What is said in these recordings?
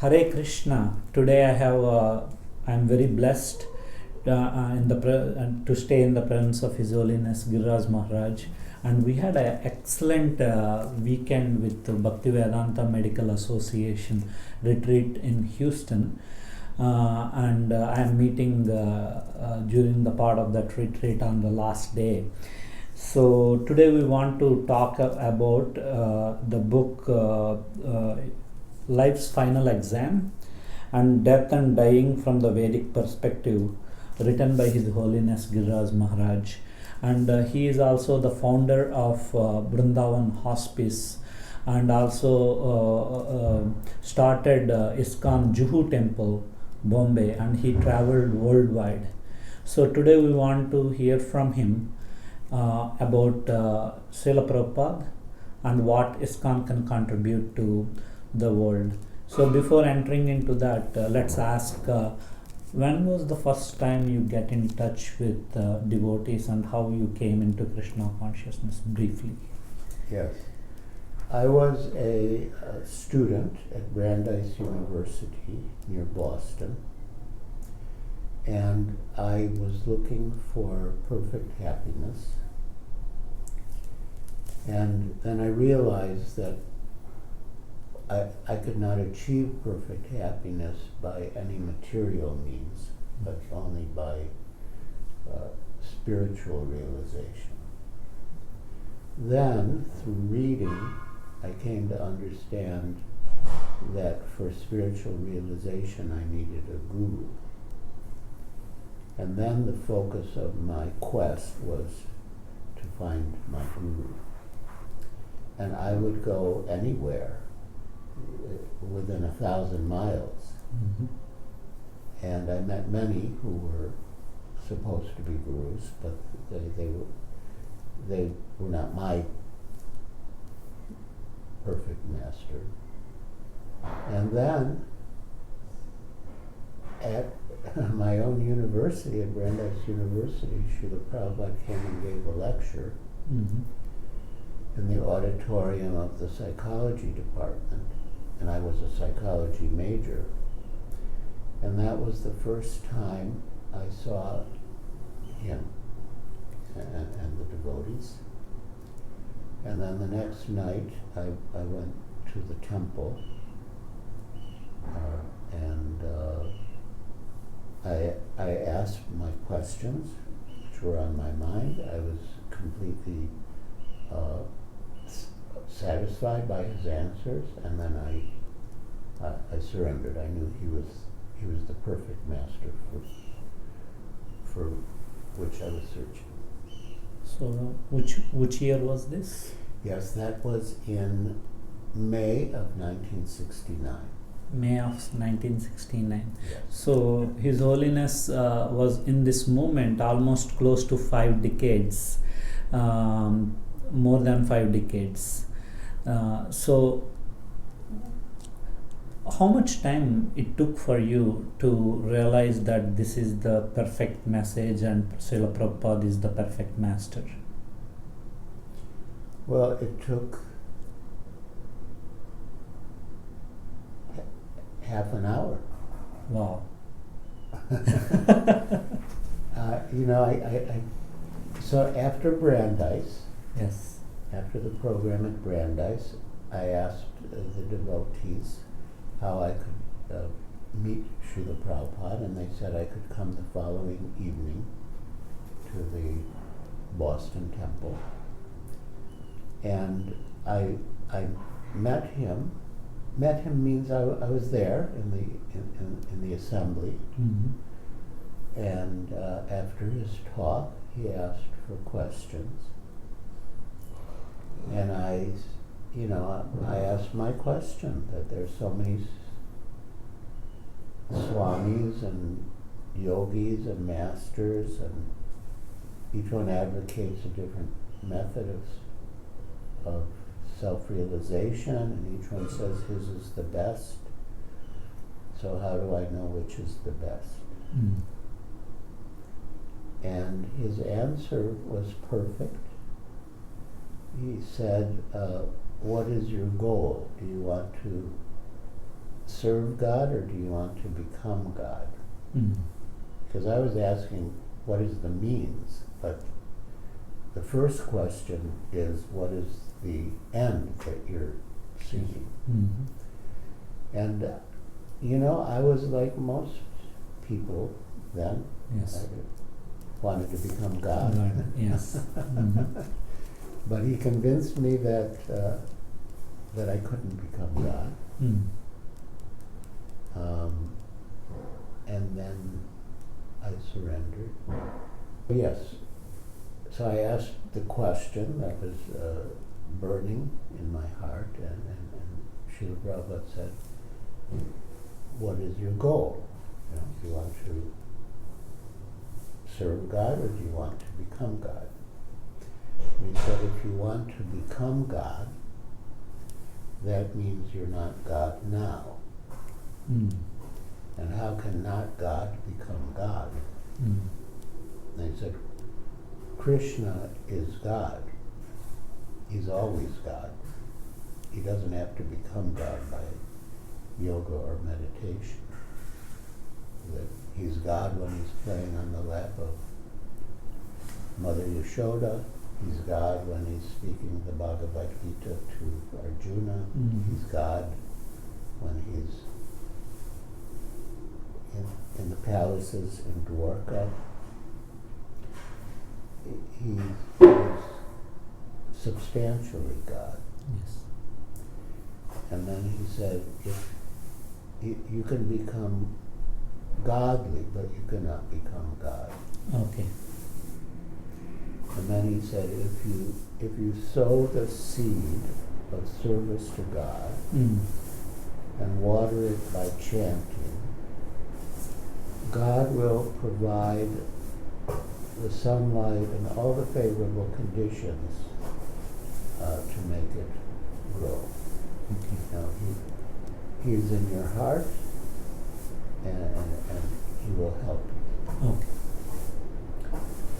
Hare Krishna. Today I am very blessed to stay in the presence of His Holiness Giriraj Maharaj, and we had an excellent weekend with the Bhaktivedanta Medical Association retreat in Houston, and I am meeting during the part of that retreat on the last day. So today we want to talk about the book Life's Final Exam and Death and Dying from the Vedic Perspective, written by His Holiness Giriraj Maharaj. And he is also the founder of Vrindavan Hospice, and also started ISKCON Juhu Temple, Bombay, and he traveled worldwide. So today we want to hear from him about Srila Prabhupada and what ISKCON can contribute to the world. So before entering into that, let's ask, when was the first time you get in touch with devotees and how you came into Krishna consciousness, briefly? Yes. I was a student at Brandeis University near Boston, and I was looking for perfect happiness. And then I realized that I could not achieve perfect happiness by any material means, but only by spiritual realization. Then, through reading, I came to understand that for spiritual realization I needed a guru. And then the focus of my quest was to find my guru. And I would go anywhere within 1,000 miles. Mm-hmm. And I met many who were supposed to be gurus, but they were not my perfect master. And then at my own university, at Brandeis University, Srila Prabhupada came and gave a lecture in the auditorium of the psychology department, and I was a psychology major. And that was the first time I saw him and the devotees. And then the next night I went to the temple, and I asked my questions, which were on my mind. I was completely satisfied by his answers, and then I surrendered. I knew he was the perfect master for which I was searching. So which year was this? Yes, that was in May of 1969. May of 1969. Yes. So His Holiness was in this movement almost close to 5 decades, more than 5 decades. So how much time it took for you to realize that this is the perfect message and Srila Prabhupada is the perfect master? Well, it took half an hour. Wow. So after Brandeis, Yes. after the program at Brandeis, I asked the devotees how I could meet Srila Prabhupada, and they said I could come the following evening to the Boston temple. And I met him. Met him means I was there in the assembly. Mm-hmm. And after his talk, he asked for questions. And I asked my question, that there's so many swamis and yogis and masters, and each one advocates a different method of self-realization, and each one says his is the best. So how do I know which is the best? Mm. And his answer was perfect. He said, what is your goal? Do you want to serve God or do you want to become God? Because I was asking, what is the means? But the first question is, what is the end that you're seeking? And, I was like most people then. Yes. I wanted to become God. Yes. But he convinced me that I couldn't become God. And then I surrendered. Yes. So I asked the question that was burning in my heart, and Srila Prabhupada said, what is your goal? Do you want to serve God or do you want to become God? And he said, if you want to become God, that means you're not God now. And how can not God become God? And he said, Krishna is God. He's always God. He doesn't have to become God by yoga or meditation. That he's God when he's playing on the lap of Mother Yashoda. He's God when he's speaking the Bhagavad Gita to Arjuna. He's God when he's in the palaces in Dwarka. He is substantially God. Yes. And then he said, if you can become godly, but you cannot become God. Okay. And then he said, if you sow the seed of service to God and water it by chanting, God will provide the sunlight and all the favorable conditions to make it grow. Okay. Now he's in your heart, and he will help you. Okay.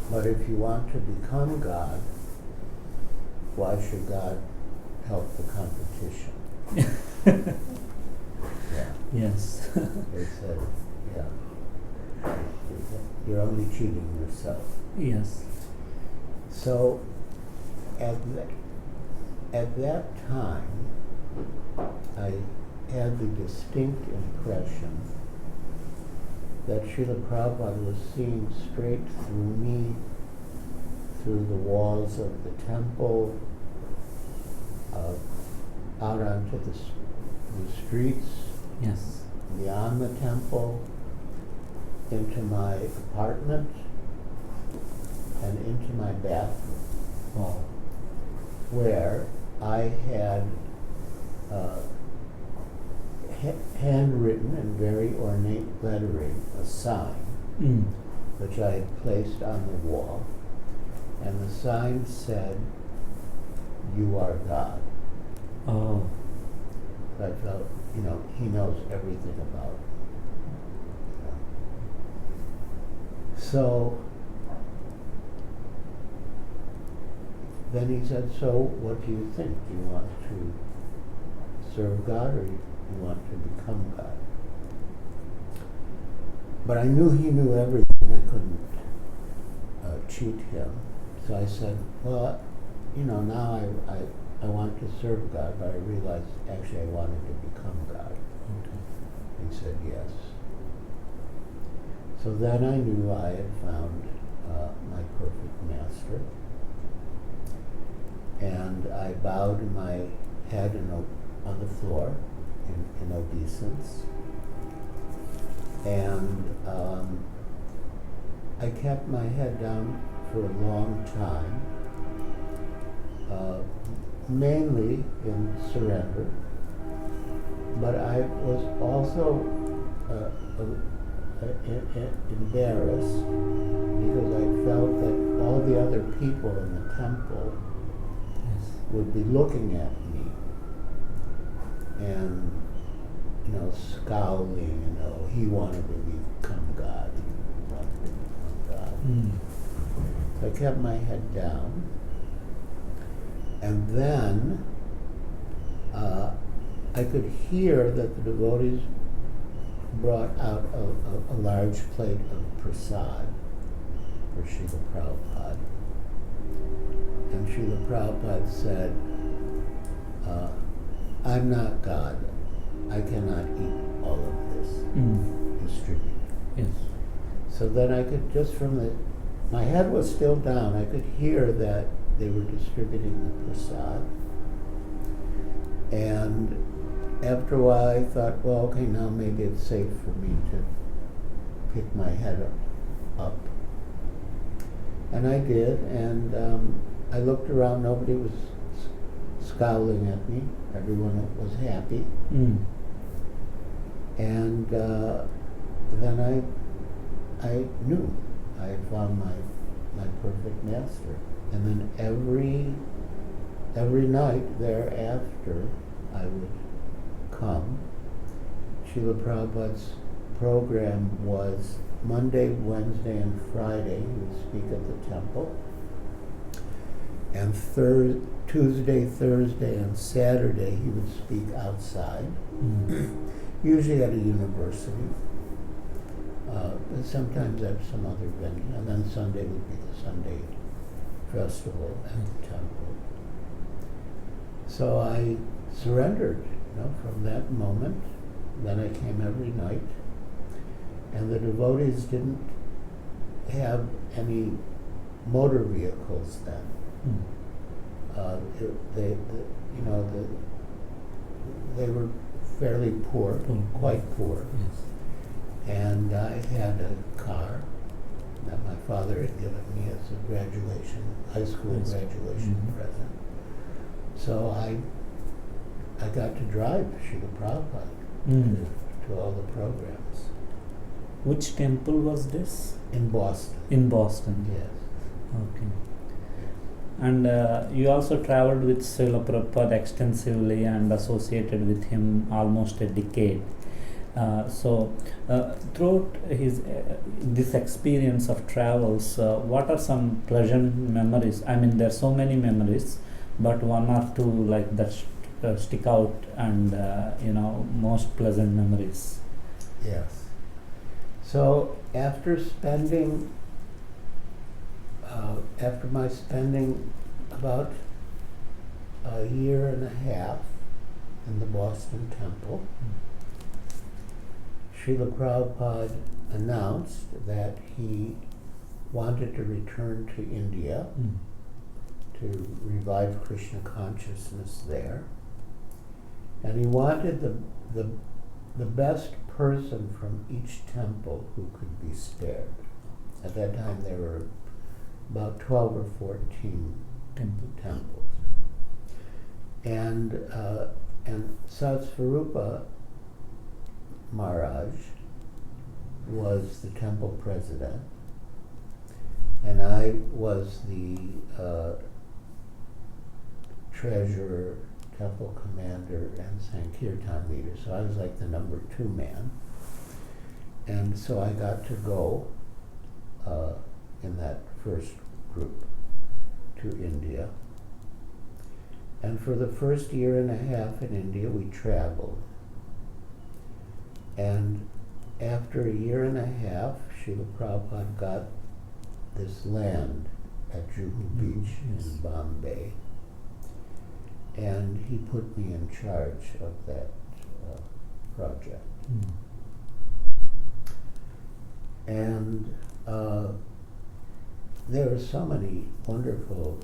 But if you want to become God, why should God help the competition? Yeah. Yes. They said, yeah. You're only cheating yourself. Yes. So at that time, I had the distinct impression that Srila Prabhupada was seeing straight through me, through the walls of the temple, out onto the streets, Yes. beyond the temple, into my apartment, and into my bathroom, Wow. where I had handwritten in very ornate lettering a sign, which I had placed on the wall, and the sign said, "You are God." Oh. I felt, he knows everything about me. So then he said, so what do you think? Do you want to serve God or you want to become God? But I knew he knew everything. I couldn't cheat him. So I said, well, now I want to serve God, but I realized actually I wanted to become God. Okay. He said yes. So then I knew I had found my perfect master. And I bowed my head on the floor in obeisance. And I kept my head down for a long time, mainly in surrender. But I was also embarrassed because I felt that all the other people in the temple would be looking at me and, scowling, he wanted to become God, he wanted to become God. So I kept my head down, and then I could hear that the devotees brought out a large plate of prasad for Srila Prabhupada. And Srila Prabhupada said, I'm not God. I cannot eat all of this. Distribute. Yes. So then I could, just from my head was still down, I could hear that they were distributing the prasad. And after a while I thought, well, okay, now maybe it's safe for me to pick my head up. And I did, and I looked around, nobody was scowling at me, everyone was happy. And then I knew I had found my perfect master. And then every night thereafter I would come. Srila Prabhupada's program was Monday, Wednesday, and Friday. He would speak at the temple. And Tuesday, Thursday, and Saturday he would speak outside, usually at a university, but sometimes at some other venue. And then Sunday would be the Sunday festival at the temple. So I surrendered, from that moment. Then I came every night. And the devotees didn't have any motor vehicles then. They were fairly poor, quite poor. Yes. And I had a car that my father had given me as a high school graduation present. So I got to drive Srila Prabhupada to all the programs. Which temple was this? In Boston. In Boston. Yes. Okay. And you also traveled with Srila Prabhupada extensively and associated with him almost a decade. So throughout this experience of travels, what are some pleasant memories? I mean, there are so many memories, but one or two like that stick out and most pleasant memories. Yes. So after my spending about a year and a half in the Boston temple, Srila Prabhupada announced that he wanted to return to India to revive Krishna consciousness there. And he wanted the best person from each temple who could be spared. At that time there were about 12 or 14 temples. And Satsvarupa Maharaj was the temple president, and I was the treasurer, temple commander, and Sankirtan leader. So I was like the number 2 man. And so I got to go in that first group to India. And for the first year and a half in India, we traveled. And after a year and a half, Srila Prabhupada got this land at Juhu Beach in Bombay. And he put me in charge of that project. And there were so many wonderful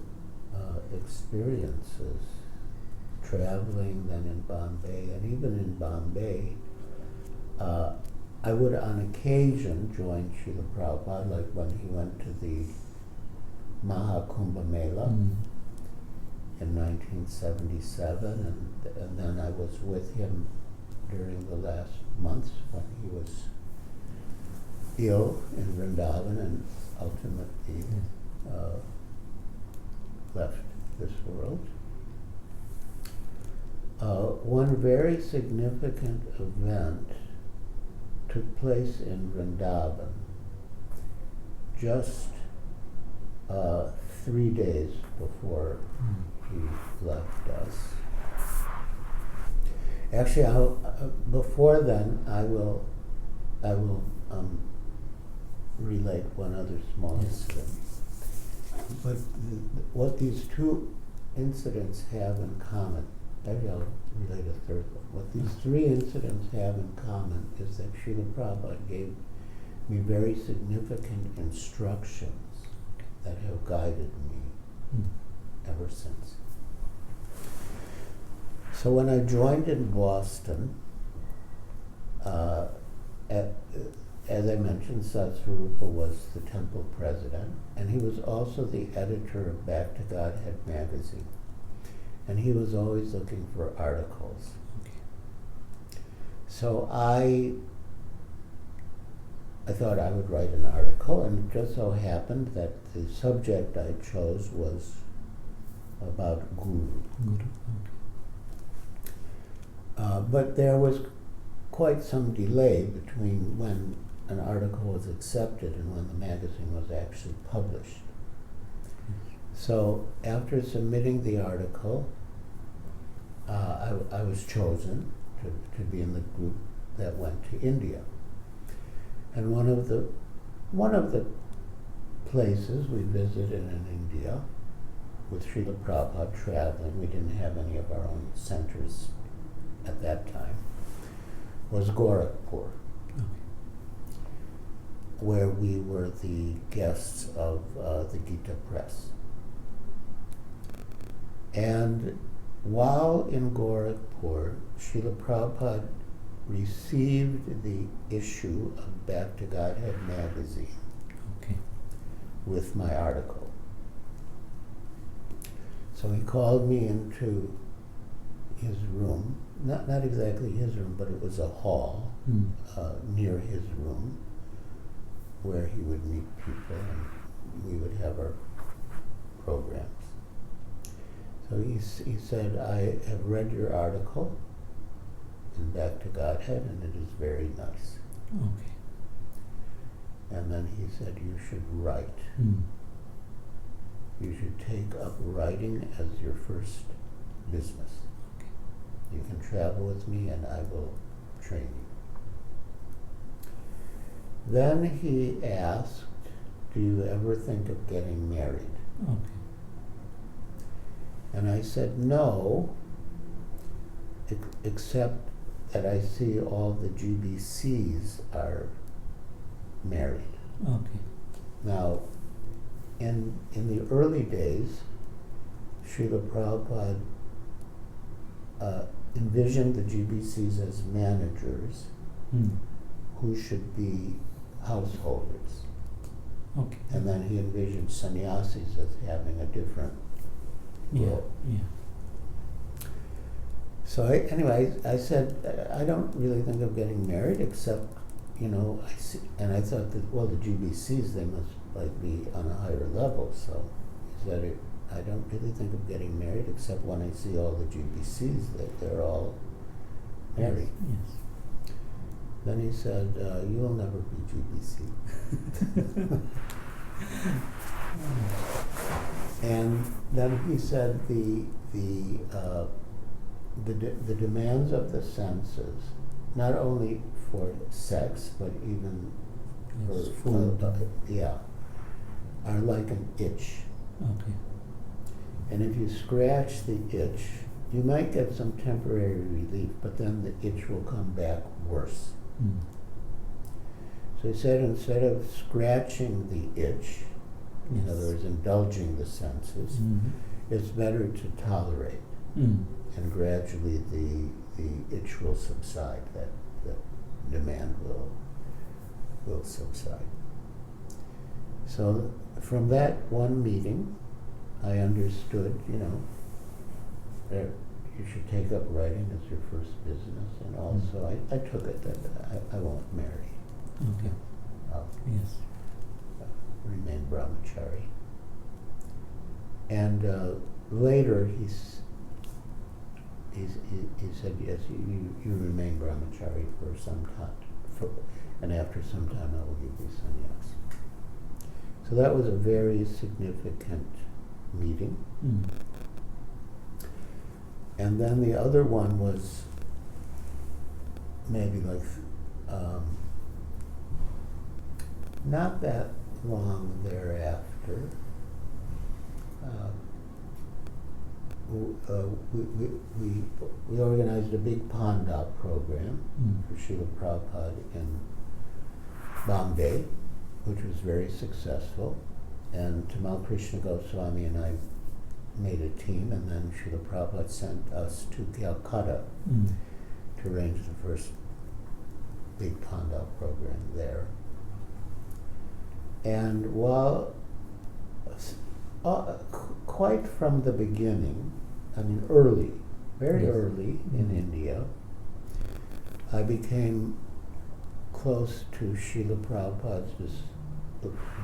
experiences traveling then in Bombay. And even in Bombay, I would on occasion join Srila Prabhupada, like when he went to the Mahakumbha Mela in 1977, and then I was with him during the last months when he was ill in Vrindavan and ultimately left this world. One very significant event took place in Vrindavan just 3 days before he left us. Actually, before then, I will relate one other small incident. But what these two incidents have in common, maybe I'll relate a third one. What these three incidents have in common is that Srila Prabhupada gave me very significant instructions that have guided me ever since. So when I joined in Boston, as I mentioned, Satsvarupa was the temple president, and he was also the editor of Back to Godhead magazine. And he was always looking for articles. Okay. So I thought I would write an article, and it just so happened that the subject I chose was about Guru. Guru. Okay. But there was quite some delay between when an article was accepted and when the magazine was actually published. So after submitting the article, I was chosen to be in the group that went to India. And one of the places we visited in India, with Srila Prabhupada traveling, we didn't have any of our own centers at that time, was Gorakhpur, where we were the guests of the Gita Press. And while in Gorakhpur, Srila Prabhupada received the issue of Back to Godhead magazine with my article. So he called me into his room, not exactly his room, but it was a hall near his room where he would meet people and we would have our programs. So he said, I have read your article in Back to Godhead and it is very nice. Okay. And then he said, you should write. You should take up writing as your first business. You can travel with me and I will train you. Then he asked, do you ever think of getting married? Okay. And I said, no, except that I see all the GBCs are married. Okay. Now, in the early days, Srila Prabhupada envisioned the GBCs as managers who should be householders. Okay. And then he envisioned sannyasis as having a different role. Yeah. So anyway, I said, I don't really think of getting married except, I see, and I thought that, well, the GBCs, they must be on a higher level. So he said, I don't really think of getting married except when I see all the GBCs that they're all married. Yes. Then he said, you will never be GBC. And then he said the demands of the senses, not only for sex, but even for food, are like an itch. Okay. And if you scratch the itch, you might get some temporary relief, but then the itch will come back worse. So he said, instead of scratching the itch, in other words, indulging the senses, it's better to tolerate. And gradually the itch will subside, that demand will subside. So from that one meeting, I understood, that you should take up writing as your first business, and also I took it that I won't marry. Okay. I'll Yes. remain brahmachari. And later he said, yes, you remain brahmachari for some time, and after some time I will give you sannyas. So that was a very significant meeting. And then the other one was maybe like not that long thereafter, we organized a big Pandap program for Srila Prabhupada in Bombay, which was very successful. And Tamal Krishna Goswami and I made a team, and then Srila Prabhupada sent us to Calcutta to arrange the first big Pandap program there. And while quite from the beginning, I mean early, very early in India, I became close to Srila Prabhupada's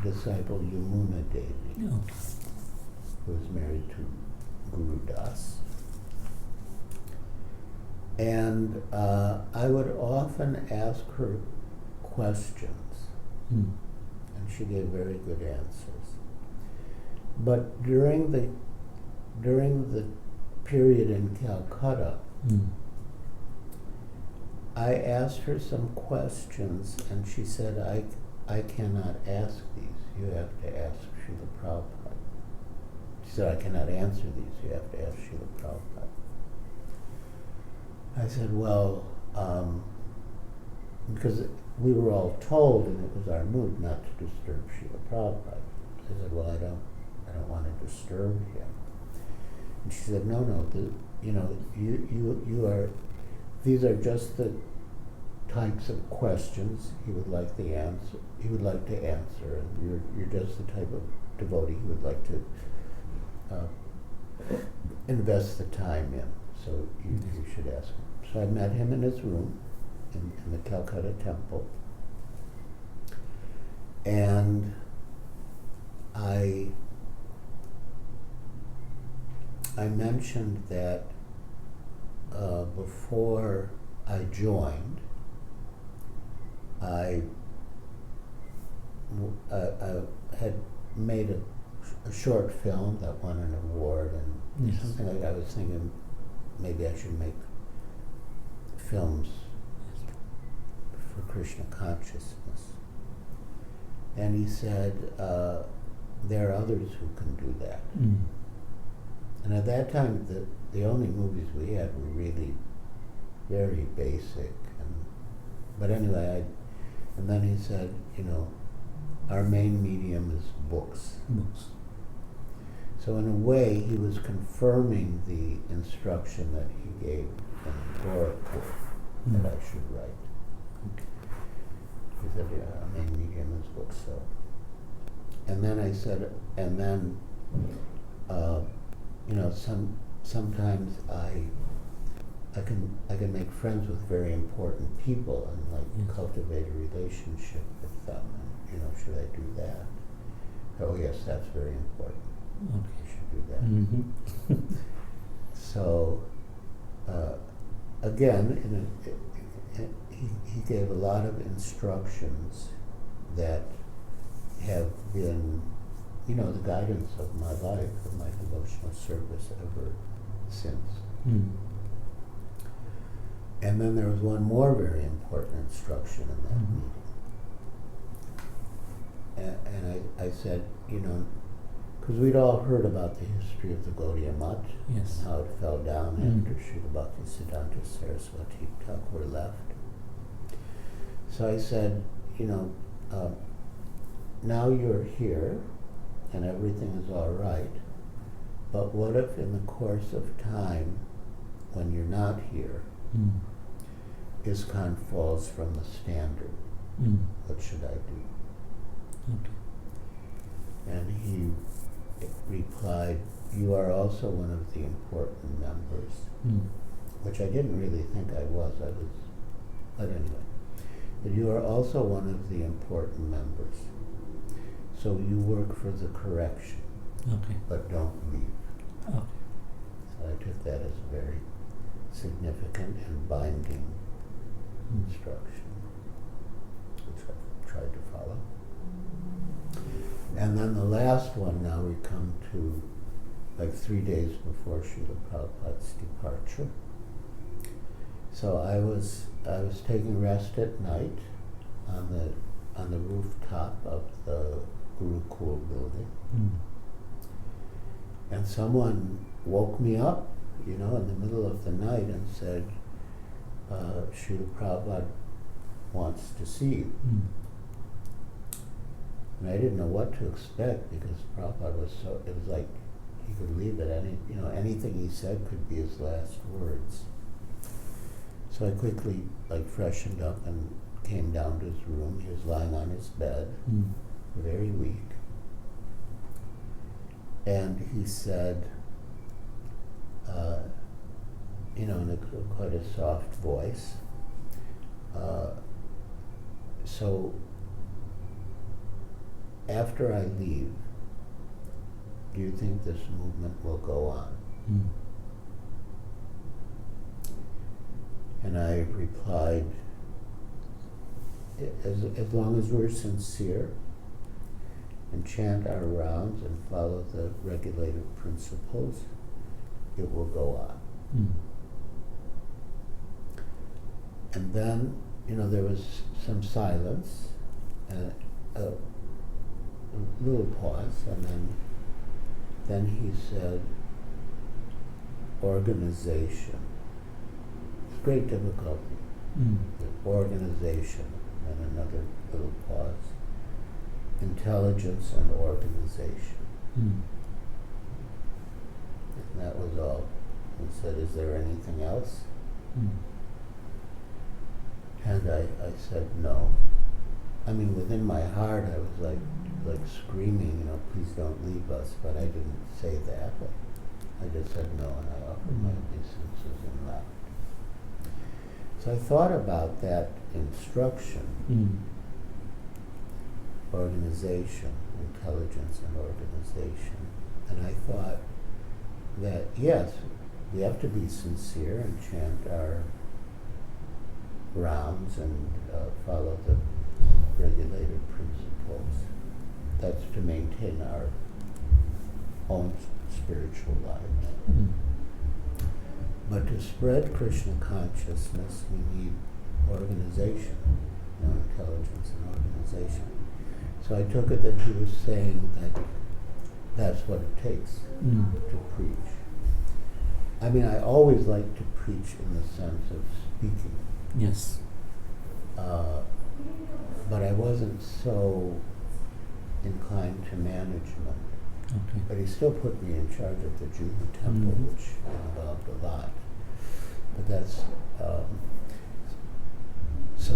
disciple Yamuna Devi, who was married to Guru Das. And I would often ask her questions, and she gave very good answers. But during the period in Calcutta, I asked her some questions, and she said, I cannot ask these. You have to ask Srila Prabhupada. She said, I cannot answer these. You have to ask Srila Prabhupada. I said, well, because we were all told, and it was our mood, not to disturb Srila Prabhupada. I said, well, I don't want to disturb him. And she said, no, you are, these are just the types of questions he would like the answer. He would like to answer, and you're just the type of devotee he would like to invest the time in. So you should ask him. So I met him in his room in the Calcutta temple, and I mentioned that before I joined, I had made a short film that won an award, and something like I was thinking maybe I should make films for Krishna consciousness. And he said, there are others who can do that. And at that time, the only movies we had were really very basic. But anyway, and then he said, our main medium is books. So in a way, he was confirming the instruction that he gave in Gorakhpur that I should write. He said, yeah, our main medium is books. So, and then I said, and then, sometimes I can make friends with very important people and cultivate a relationship with them. And, should I do that? Oh yes, that's very important. Okay. You should do that. So again, he gave a lot of instructions that have been, the guidance of my life, of my devotional service ever since. And then there was one more very important instruction in that meeting. And I said, because we'd all heard about the history of the Gaudiya Math, and how it fell down after Srila Bhaktisiddhanta Saraswati Thakur left. So I said, now you're here, and everything is all right, but what if in the course of time, when you're not here, ISKCON falls from the standard? What should I do? And he replied, you are also one of the important members, which I didn't really think I was, but anyway. But you are also one of the important members. So you work for the correction, but don't leave. So I took that as a very significant and binding instruction, which I tried to follow. And then the last one, now we come to like 3 days before Srila Prabhupada's departure. So I was taking rest at night on the rooftop of the Gurukul building, and someone woke me up, in the middle of the night and said, Srila Prabhupada wants to see you. And I didn't know what to expect because Prabhupada it was like he could leave it anything he said could be his last words. So I quickly freshened up and came down to his room. He was lying on his bed, very weak. And he said, in quite a soft voice, so after I leave, do you think this movement will go on? And I replied, as long as we're sincere and chant our rounds and follow the regulative principles, it will go on. And then, there was some silence, a little pause, and then he said, organization. It's great difficulty. The organization, and another little pause. Intelligence and organization. And that was all. He said, is there anything else? And I said, no. I mean, within my heart, I was like screaming, please don't leave us, but I didn't say that. I just said no, and I offered my obeisances and left. So I thought about that instruction, organization, intelligence and organization, and I thought that, yes, we have to be sincere and chant our rounds and follow the regulated principles. That's to maintain our own spiritual lives. But to spread Krishna consciousness, we need organization, intelligence and organization. So I took it that he was saying that that's what it takes to preach. I mean, I always like to preach in the sense of speaking. Yes. But I wasn't so inclined to management. Okay. But he still put me in charge of the Juhu temple, which involved a lot. But that's so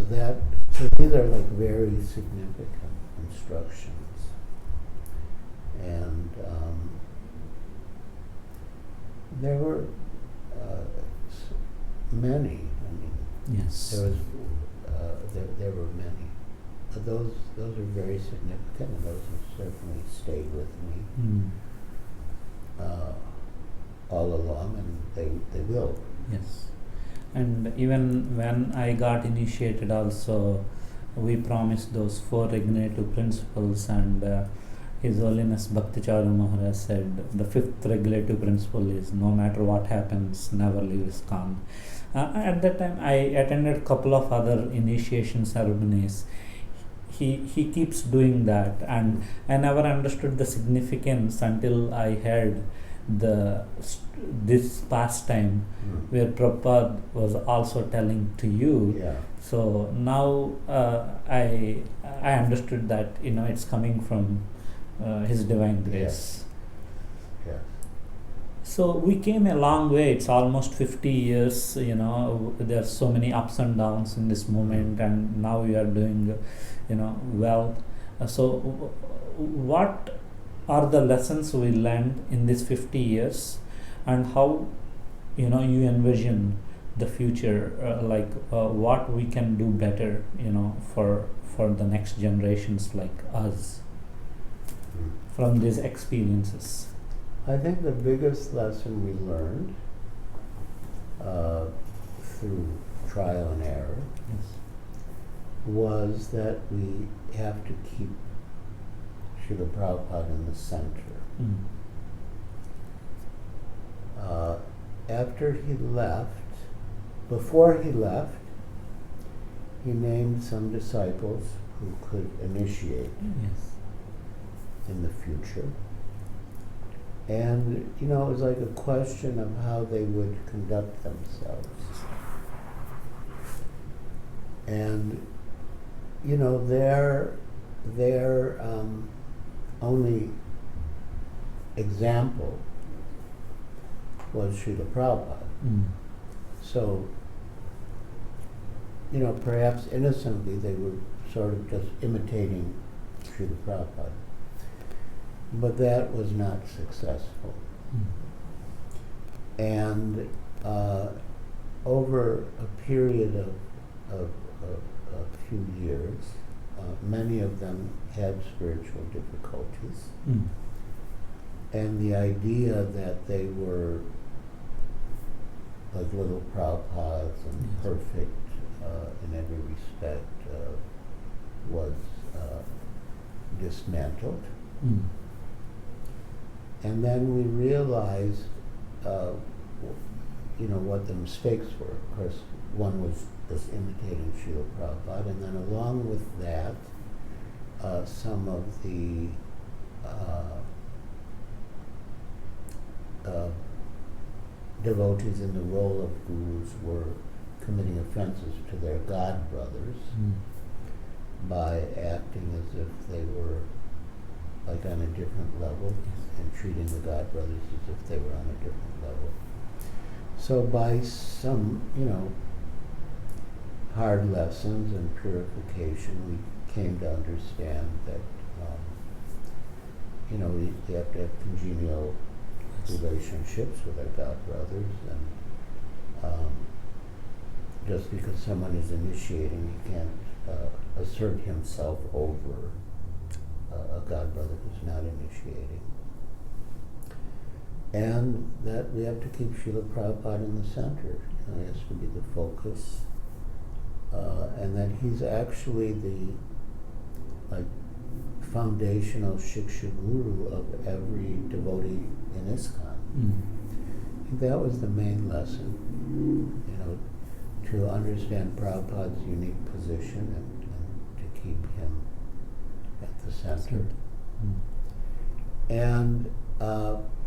these are very significant instructions, and there were many. I mean, yes, there were many. Those are very significant, and those have certainly stayed with me all along, and they will. Yes. And even when I got initiated also, we promised those 4 regulative principles, and His Holiness Bhakticharu Maharaj said the 5th regulative principle is no matter what happens, never leave ISKCON. At that time, I attended a couple of other initiation ceremonies. He keeps doing that, and I never understood the significance until I heard this pastime where Prabhupada was also telling to you. Yeah. So now I understood that it's coming from His Divine Grace. Yes. So we came a long way. It's almost 50 years. There are so many ups and downs in this moment, and now we are doing, well. So what are the lessons we learned in these 50 years, and how you envision the future, what we can do better, for the next generations like us from these experiences? I think the biggest lesson we learned through trial and error was that we have to keep Srila Prabhupada in the center. After he left, before he left, he named some disciples who could initiate Yes. in the future. And, it was like a question of how they would conduct themselves. And, their only example was Srila Prabhupada. So, perhaps innocently they were sort of just imitating Srila Prabhupada. But that was not successful. And over a period of a few years, many of them had spiritual difficulties. And the idea that they were like little Prabhupads and perfect in every respect was dismantled. And then we realized, what the mistakes were. Of course, one was just imitating Srila Prabhupada, and then along with that, some of the devotees in the role of gurus were committing offenses to their god brothers by acting as if they were like on a different level and treating the god brothers as if they were on a different level. So by some, hard lessons and purification, we came to understand that, we have to have congenial relationships with our god brothers, and just because someone is initiating, he can't assert himself over a god brother who's not initiating. And that we have to keep Srila Prabhupada in the center. He has to be the focus. And that he's actually the foundational Shiksha Guru of every devotee in ISKCON. I think that was the main lesson, to understand Prabhupada's unique position and to keep him at the center. And,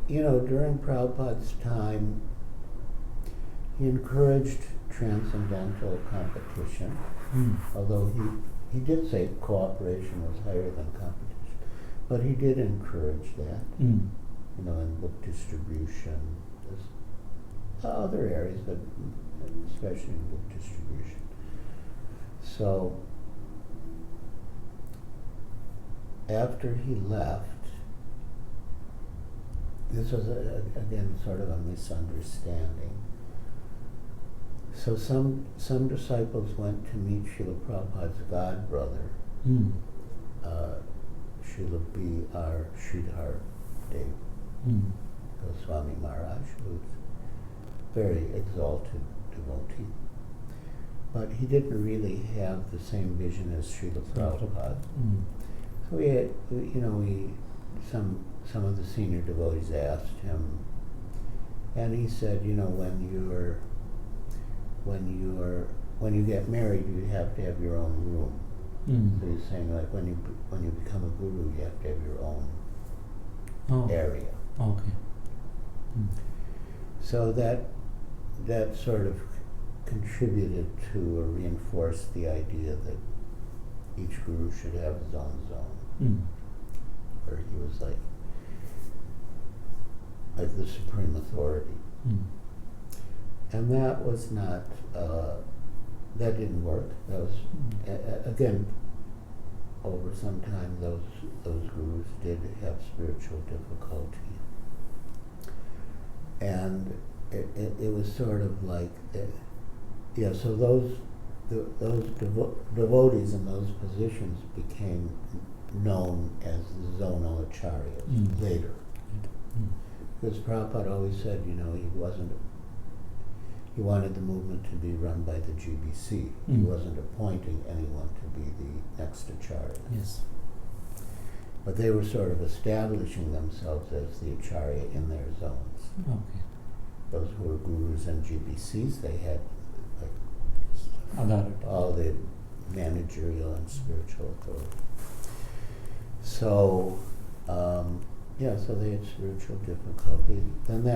during Prabhupada's time, he encouraged transcendental competition, although he did say cooperation was higher than competition, but he did encourage that, in book distribution, other areas, but especially in book distribution. So, after he left, this was, again, sort of a misunderstanding. So some disciples went to meet Srila Prabhupada's god brother, Srila B.R. Sridhar Dev Goswami Maharaj, who's a very exalted devotee. But he didn't really have the same vision as Srila Prabhupada. So we had, some of the senior devotees asked him, and he said, when you get married, you have to have your own room. So he's saying, like, when you become a guru, you have to have your own area. Okay. So that sort of contributed to or reinforced the idea that each guru should have his own zone, where he was like the supreme authority. And that was not, that didn't work. That was, again, over some time those gurus did have spiritual difficulty. And it was sort of like, so those devotees in those positions became known as the zonal acharyas later. Because Prabhupada always said, he wanted the movement to be run by the GBC. He wasn't appointing anyone to be the next acharya. Yes. But they were sort of establishing themselves as the acharya in their zones. Okay. Those who were gurus and GBCs, they had all the managerial and spiritual authority. So, so they had spiritual difficulty. Then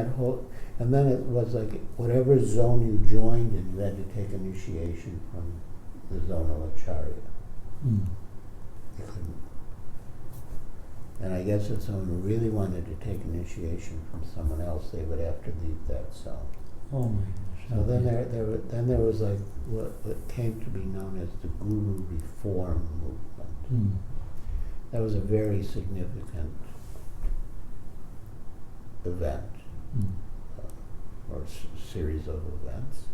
it was like whatever zone you joined in, you had to take initiation from the zonal acharya. You couldn't. And I guess if someone really wanted to take initiation from someone else, they would have to leave that zone. Oh my gosh. So then there was like what came to be known as the Guru Reform movement. That was a very significant event, or series of events.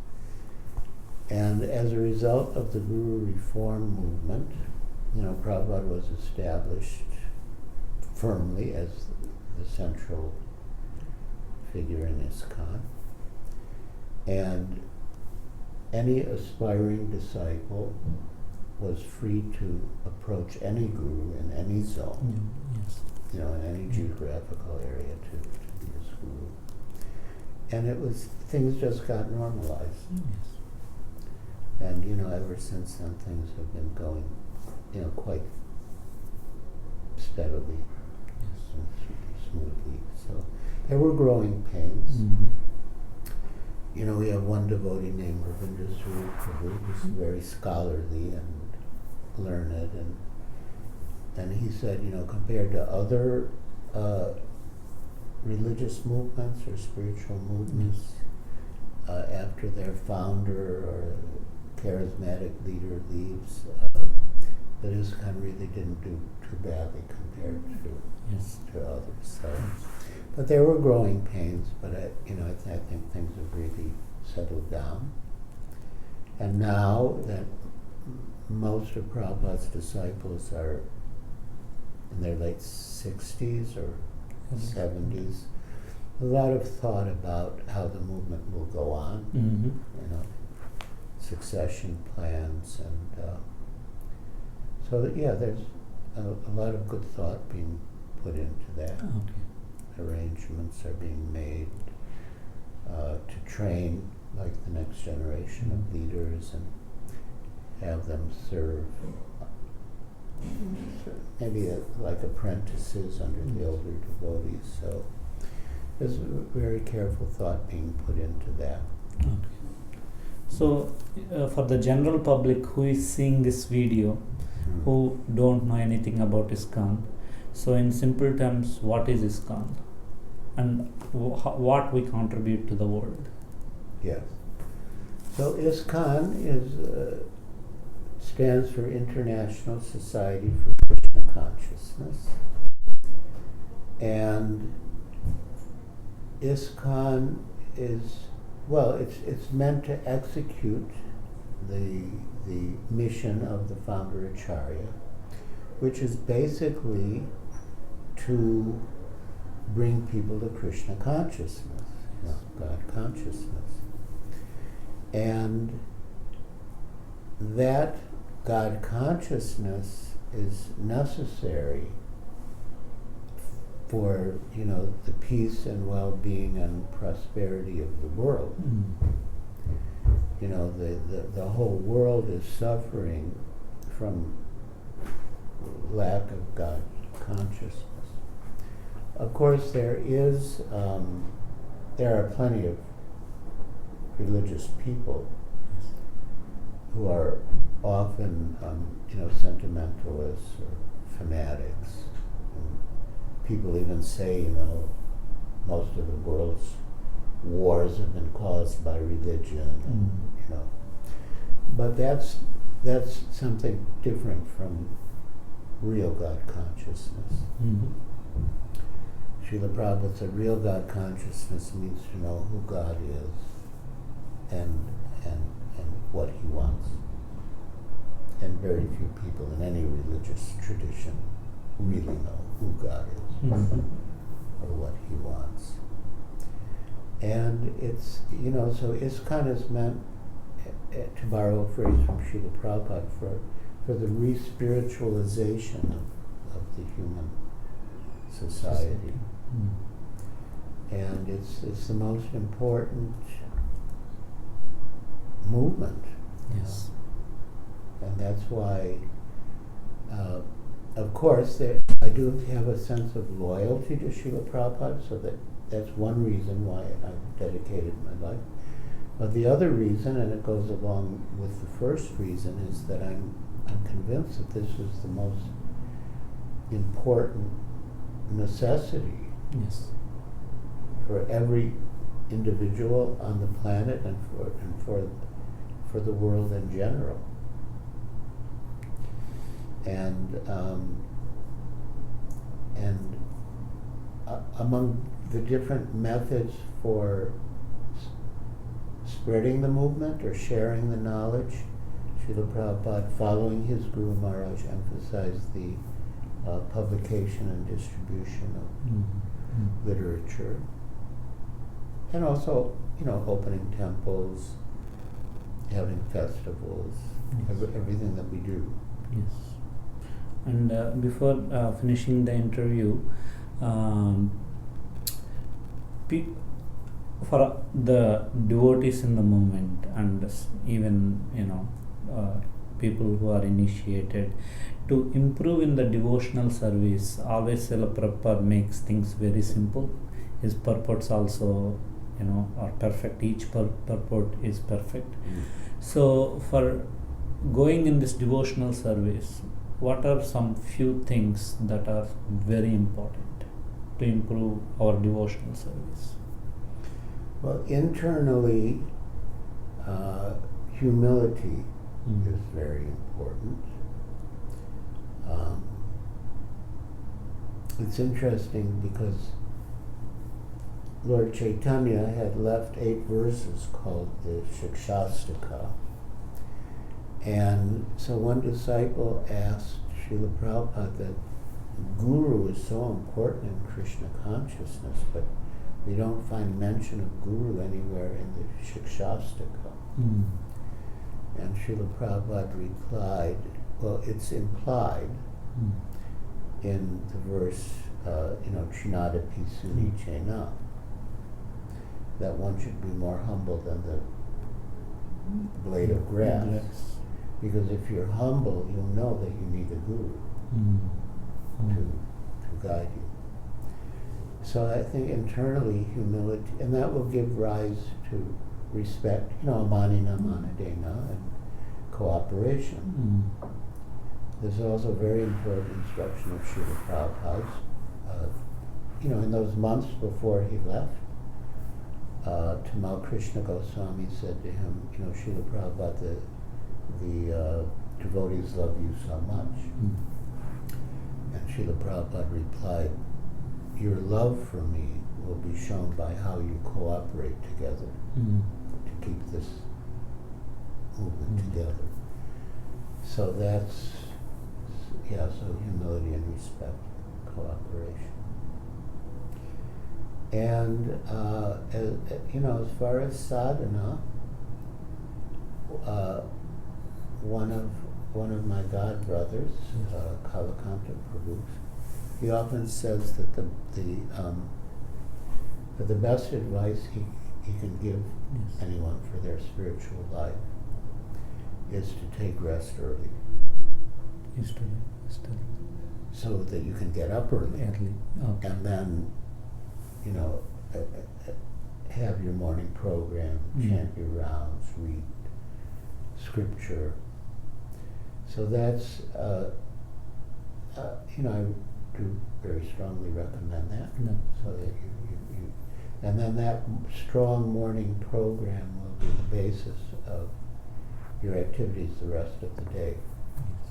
And as a result of the Guru Reform movement, Prabhupada was established firmly as the central figure in ISKCON. And any aspiring disciple was free to approach any guru in any zone, in any geographical area to be his guru. And things just got normalized. And, ever since then things have been going, quite steadily and smoothly. So there were growing pains. We have one devotee named Ravindra Prabhu, who's very scholarly and learned, and he said, compared to other religious movements or spiritual movements, after their founder or charismatic leader leaves, that ISKCON really didn't do too badly compared to others. So, but there were growing pains, but I think things have really settled down. And now that most of Prabhupada's disciples are in their late 60s or 70s, a lot of thought about how the movement will go on, succession plans, and there's a lot of good thought being put into that. Arrangements are being made to train like the next generation of leaders and have them serve maybe like apprentices under the older devotees. So there's very careful thought being put into that. So for the general public who is seeing this video, who don't know anything about ISKCON, so in simple terms, what is ISKCON and what we contribute to the world? Yes. So ISKCON stands for International Society for Krishna Consciousness, and ISKCON it's meant to execute the mission of the founder Acharya, which is basically to bring people to Krishna consciousness, God consciousness. And that God consciousness is necessary for, the peace and well-being and prosperity of the world. The whole world is suffering from lack of God consciousness. Of course, there are plenty of religious people who are often, sentimentalists or fanatics. And people even say, most of the world's wars have been caused by religion. But that's something different from real God consciousness. Srila Prabhupada said real God consciousness means to know who God is and what he wants. And very few people in any religious tradition really know who God is or what he wants. And it's, so ISKCON is meant, to borrow a phrase from Srila Prabhupada, for the re-spiritualization of the human society. And it's the most important movement Yes. And that's why, of course, I do have a sense of loyalty to Srila Prabhupada, so that's one reason why I've dedicated my life. But the other reason, and it goes along with the first reason, is that I'm convinced that this is the most important necessity Yes. for every individual on the planet and for the world in general. And among the different methods for spreading the movement or sharing the knowledge, Srila Prabhupada, following his Guru Maharaj, emphasized the publication and distribution of literature, and also, opening temples, having festivals, everything that we do. Yes. And before finishing the interview, for the devotees in the movement, and even people who are initiated, to improve in the devotional service, always Srila Prabhupada makes things very simple. His purports also are perfect. Each purport is perfect. So for going in this devotional service, what are some few things that are very important to improve our devotional service? Well, internally, humility is very important. It's interesting because Lord Chaitanya had left 8 verses called the Shikshashtaka. And so one disciple asked Srila Prabhupada that Guru is so important in Krishna consciousness, but we don't find mention of Guru anywhere in the Shikshashtaka. And Srila Prabhupada replied, well, it's implied in the verse, Chinadapi Suni Chena, that one should be more humble than the blade of grass. Because if you're humble, you'll know that you need a guru to guide you. So I think internally humility, and that will give rise to respect, amanina manadena, and cooperation. There's also very important instruction of Srila Prabhupada's. In those months before he left, Tamal Krishna Goswami said to him, Srila Prabhupada, the devotees love you so much. And Srila Prabhupada replied, your love for me will be shown by how you cooperate together to keep this movement together. So that's, so humility and respect, cooperation. And, as far as sadhana, one of my god brothers, Kalakanta Prabhu, he often says that the best advice he can give anyone for their spiritual life is to take rest early. So that you can get up early. Okay. And then, have your morning program, chant your rounds, read scripture. So that's, I do very strongly recommend that. No. So that you and then that strong morning program will be the basis of your activities the rest of the day.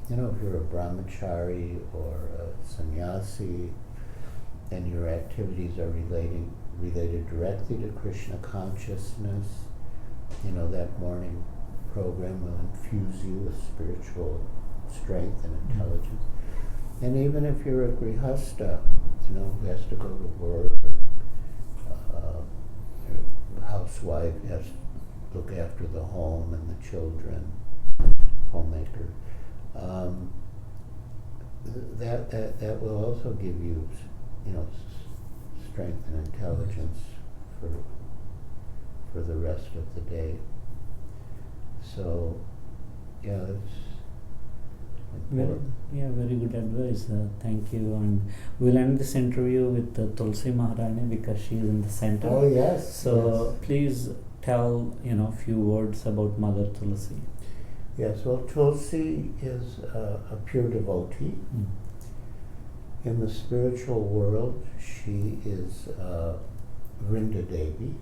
If you're a brahmachari or a sannyasi, and your activities are related directly to Krishna consciousness, that morning program will infuse you with spiritual strength and intelligence. And even if you're a grihasta, who has to go to work, a housewife has to look after the home and the children, homemaker, that will also give you, strength and intelligence for the rest of the day. So yeah, it's Very, important. yeah, very good advice. Thank you. And we'll end this interview with Tulsi Maharani because she is in the center. Oh yes. So please tell few words about Mother Tulsi. Yes. Well, Tulsi is a pure devotee. Mm. In the spiritual world, she is Vrinda Devi,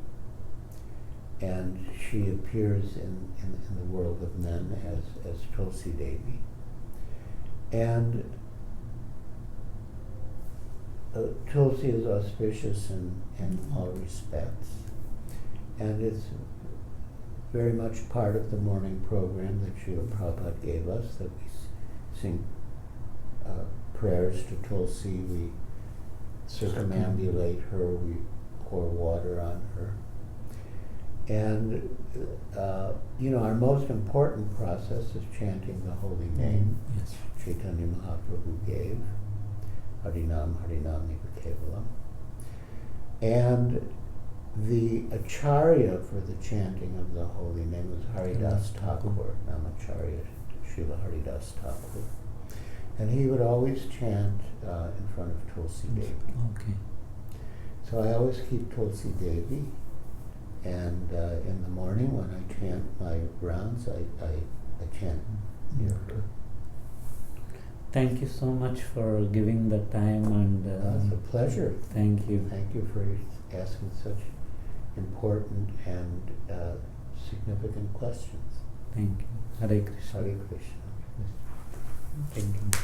and she appears in the world of men as Tulsi Devi. And Tulsi is auspicious in all respects, and it's very much part of the morning program that Srila Prabhupada gave us, that we sing prayers to Tulsi, we circumambulate her, we pour water on her. And our most important process is chanting the holy name. Yes. Chaitanya Mahaprabhu gave, Harinam Harinam Eva Kevalam. And the acharya for the chanting of the holy name was Haridas Thakur, Namacharya Srila Haridas Thakur. And he would always chant in front of Tulsi Devi. Okay. So I always keep Tulsi Devi, and in the morning when I chant my rounds, I chant near her. Thank you so much for giving the time, and It's a pleasure. thank you. Thank you for asking such important and significant questions. Thank you. Hare Krishna. Hare Krishna. Thank you.